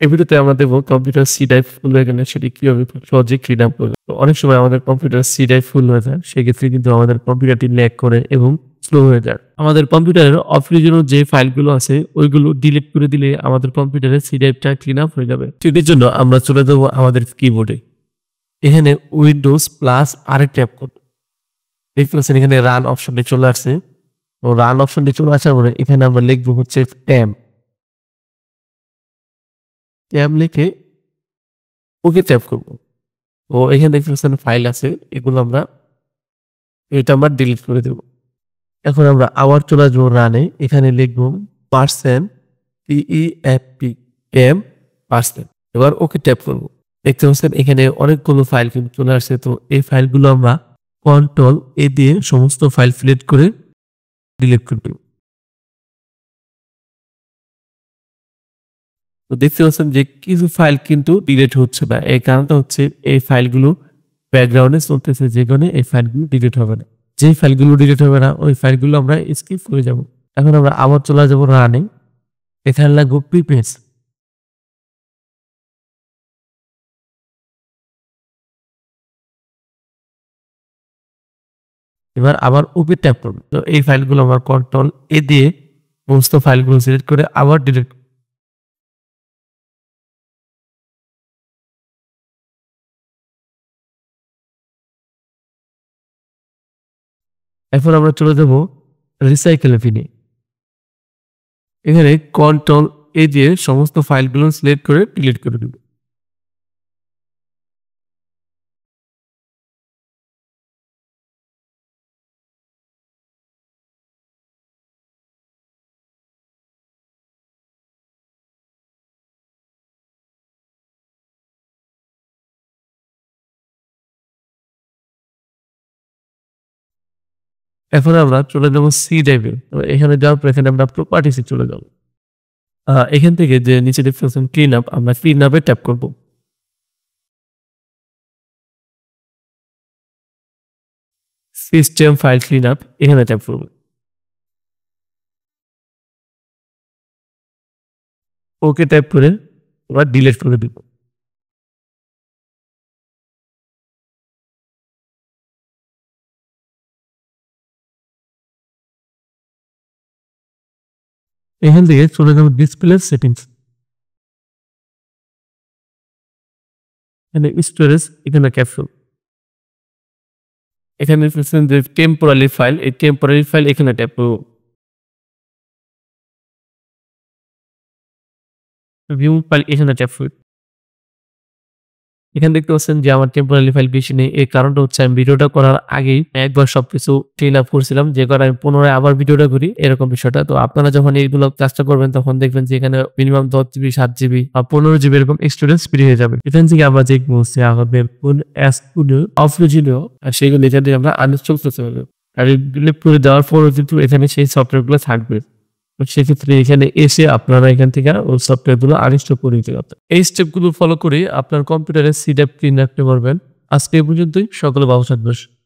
এই ভিডিওতে আমরা দেখবো কম্পিউটার সি ড্রাইভ ফুল হয়ে গেলে সেটি কিভাবে খুব সহজে ক্লিন আপ করবে। তো অনেক সময় আমাদের কম্পিউটার সি ড্রাইভ ফুল হয়ে যায়, সেক্ষেত্রে কিন্তু আমাদের কম্পিউটারটি ল্যাগ করে এবং স্লো হয়ে যায়। আমাদের কম্পিউটারের অপ্রয়োজনীয় যে ফাইলগুলো আছে ওইগুলো ডিলিট করে দিলে আমাদের কম্পিউটারের সি ড্রাইভটা ক্লিন আপ হয়ে যাবে। সেটির জন্য আমরা চলে যাবো আমাদের কিবোর্ডে। এখানে উইন্ডোজ প্লাস আরেক ট্যাপ করবো। দেখতে পাচ্ছেন এখানে রান অপশনটি চলে আসছে। তো রান অপশনটি চলে আসার পরে এখানে আমরা লিখবো হচ্ছে ট্যাম লিখে ওকে ট্যাপ করবো। তো এখানে দেখতে পাচ্ছেন ফাইল আছে, এগুলো এটা আমরা ডিলিট করে দেব। এখন আমরা আবার চলে আসবো রানে, এখানে লিখবো %PEFP এবার ওকে ট্যাপ করবো। দেখতে পাচ্ছেন এখানে অনেকগুলো ফাইল কিন্তু চলে আসছে। তো এই ফাইলগুলো আমরা কন্ট্রোল-A দিয়ে সমস্ত ফাইল সিলেক্ট করে ডিলিট করে দেব। তো দেখতে পাচ্ছেন যে কিছু ফাইল কিন্তু ডিলিট হচ্ছে না, এই কারণটা হচ্ছে এই ফাইলগুলো ব্যাকগ্রাউন্ডে চলতেছে, যে কারণে এই ফাইলগুলো ডিলিট হবে না। যে ফাইলগুলো ডিলিট হবে না ওই ফাইলগুলো আমরা স্কিপ করে যাব। এখন আমরা আবার চলে যাব রানে, এখানে লাগবো প্রিপেস। এবার আবার ওপে ট্যাপ করব। তো এই ফাইলগুলো আমার কন্ট্রোল-A দিয়ে সমস্ত ফাইলগুলো সিলেক্ট করে আবার ডিলিট। এখন আমরা চলে যাব রিসাইকেল পিনে। এখানে কন্ট্রোল-A দিয়ে সমস্ত ফাইলগুলো সিলেক্ট করে ডিলিট করে দেব। এখন আমরা চলে যাব সি ড্রাইভে। তো এখানে যাওয়ার পর এখানে আমরা প্রপার্টিসে চলে যাব। এখান থেকে যে নিচে দেখতে পাচ্ছেন ক্লিন আপ, আমরা ক্লিন আপে ট্যাপ করব। সিস্টেম ফাইল ক্লিন আপ এখানে ট্যাপ করব। ওকে ট্যাপ করে এবার ডিলিট করে দিব। এখান থেকে চলে যাব ডিসপ্লে সেটিংস, এখানে স্টোরেজ এখানে ক্যাপসুল। এখানে দেখতেছেন যে টেম্পোরারি ফাইল, এই টেম্পোরারি ফাইল এখানে ট্যাপ করব। ভিউ ফাইল এখানে ট্যাপ করব। এখানে দেখতে পাচ্ছেন যে আমার টেম্পোরারি ফাইল বেশি নেই, এর কারণটা হচ্ছে আমি ভিডিওটা করার আগেই একবার সবকিছু ক্লিন আপ করছিলাম, যে কারণে আমি পুনরায় আবার ভিডিওটা করি এরকম বিষয়টা। তো আপনারা যখন এইগুলো কাজটা করবেন তখন দেখবেন যে এখানে মিনিমাম 10 GB 7 GB বা 15 GB এরকম স্টোরেজ ফ্রি হয়ে যাবে। এখান থেকে আমরা যে বলছি আমাদের কোন স্টুডিও অপ্রয়োজনীয় সেগুলো এখানে আমরা আনইনস্টল করতে পারবো। আর ডিলিট করে দেওয়ার পরও কিন্তু এখানে সেই সফটওয়্যারগুলো থাকবে। সেক্ষেত্রে এখানে এসে আপনারা এখান থেকে ওই সফটওয়্যারগুলো আনইনস্টল করে নিতে পারবেন। এই স্টেপগুলো ফলো করে আপনার কম্পিউটারে সি ড্রাইভ ক্লিন রাখতে পারবেন। আজকে এই পর্যন্তই, সকলে ভালো থাকবেন।